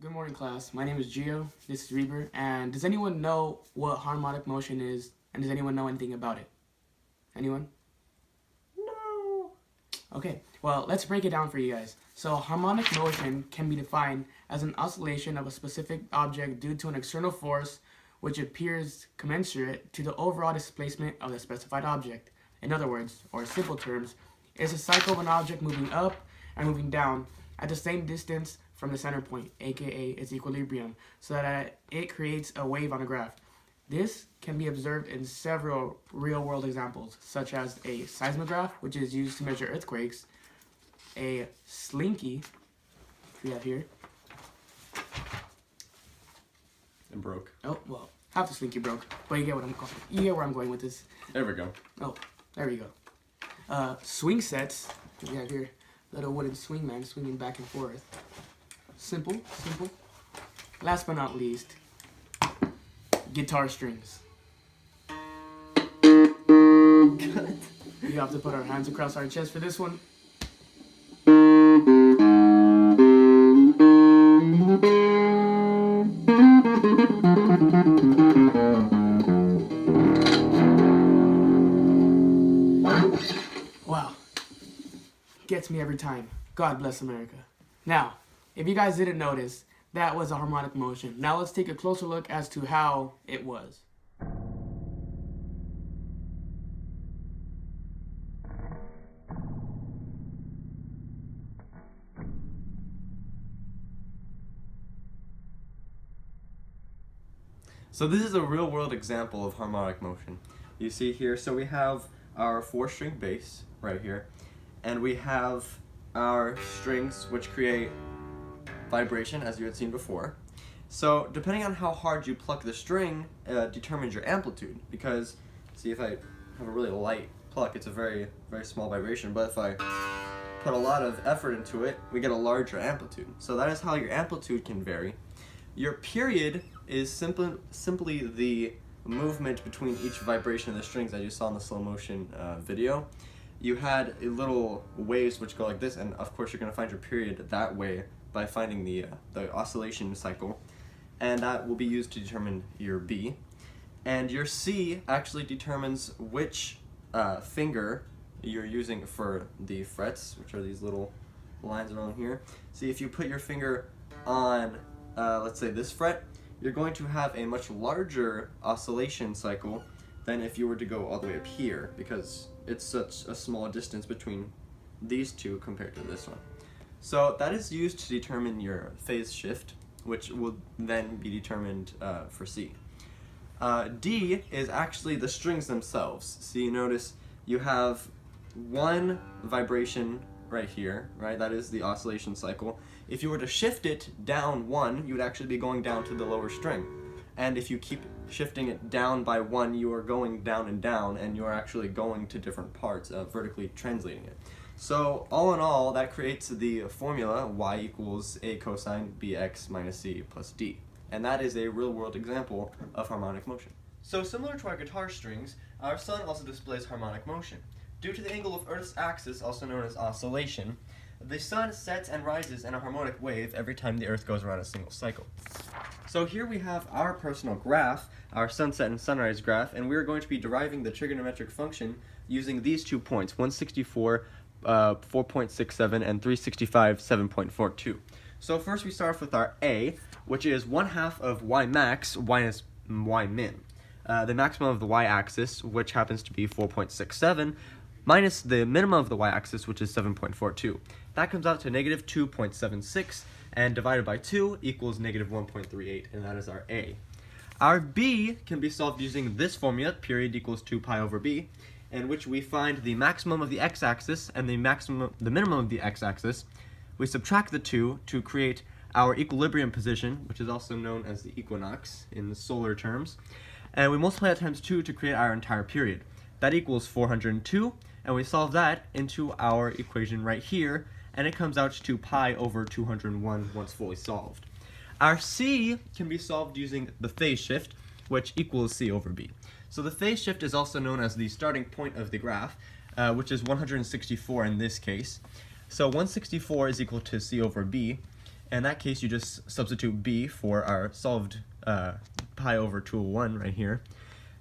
Good morning, class. My name is Gio. This is Reber. And does anyone know what harmonic motion is? And does anyone know anything about it? Anyone? No. Okay, well, let's break it down for you guys. So harmonic motion can be defined as an oscillation of a specific object due to an external force which appears commensurate to the overall displacement of the specified object. In other words, or simple terms, it's a cycle of an object moving up and moving down at the same distance from the center point, aka its equilibrium, so that it creates a wave on a graph. This can be observed in several real-world examples, such as a seismograph, which is used to measure earthquakes, a slinky, we have here. It broke. Oh, well, half the slinky broke, but you get what I'm going. You get where I'm going with this. There we go. Oh, there we go. Swing sets, we have here, little wooden swing man swinging back and forth. Simple. Last but not least, guitar strings. Good. We have to put our hands across our chest for this one. Wow. Gets me every time. God bless America. Now, if you guys didn't notice, that was a harmonic motion. Now let's take a closer look as to how it was. So this is a real world example of harmonic motion. You see here, so we have our 4-string bass right here, and we have our strings which create vibration as you had seen before. So depending on how hard you pluck the string determines your amplitude, because see, if I have a really light pluck, it's a very small vibration, but if I put a lot of effort into it, we get a larger amplitude. So that is how your amplitude can vary. Your period is simply the movement between each vibration of the strings that you saw in the slow motion video. You had little waves which go like this, and of course you're going to find your period that way by finding the oscillation cycle, and that will be used to determine your B. And your C actually determines which finger you're using for the frets, which are these little lines around here. See, if you put your finger on, let's say this fret, you're going to have a much larger oscillation cycle than if you were to go all the way up here, because it's such a small distance between these two compared to this one. So that is used to determine your phase shift, which will then be determined for C. D is actually the strings themselves. So you notice you have one vibration right here, right? That is the oscillation cycle. If you were to shift it down one, you would actually be going down to the lower string. And if you keep shifting it down by one, you are going down and down, and you are actually going to different parts, vertically translating it. So all in all, that creates the formula y equals a cosine bx minus c plus d. And that is a real-world example of harmonic motion. So similar to our guitar strings, our sun also displays harmonic motion. Due to the angle of Earth's axis, also known as oscillation, the sun sets and rises in a harmonic wave every time the Earth goes around a single cycle. So here we have our personal graph, our sunset and sunrise graph, and we're going to be deriving the trigonometric function using these 2 points, 164, 4.67, and 365, 7.42. So first we start off with our A, which is 1/2 of y max minus y min. The maximum of the y-axis, which happens to be 4.67, minus the minimum of the y-axis, which is 7.42. That comes out to negative 2.76, and divided by 2 equals negative 1.38, and that is our A. Our B can be solved using this formula, period equals 2 pi over b, in which we find the maximum of the x-axis and the minimum of the x-axis. We subtract the two to create our equilibrium position, which is also known as the equinox in the solar terms, and we multiply that times 2 to create our entire period. That equals 402, and we solve that into our equation right here, and it comes out to pi over 201 once fully solved. Our C can be solved using the phase shift, which equals C over B. So the phase shift is also known as the starting point of the graph, which is 164 in this case. So 164 is equal to C over B, In that case, you just substitute b for our solved pi over 201 right here.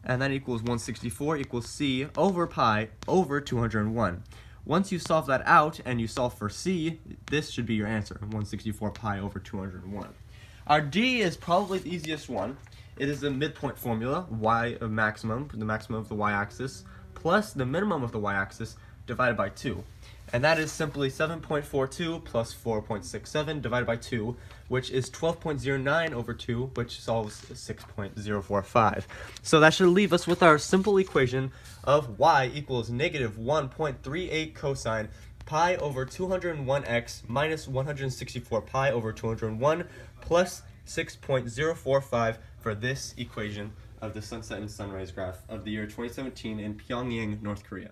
And that equals 164 equals c over pi over 201. Once you solve that out and you solve for c, this should be your answer, 164 pi over 201. Our d is probably the easiest one. It is the midpoint formula, y of maximum, the maximum of the y-axis, plus the minimum of the y-axis divided by 2. And that is simply 7.42 plus 4.67 divided by 2, which is 12.09 over 2, which solves 6.045. So that should leave us with our simple equation of y equals negative 1.38 cosine pi over 201x minus 164 pi over 201 plus 6.045 for this equation of the sunset and sunrise graph of the year 2017 in Pyongyang, North Korea.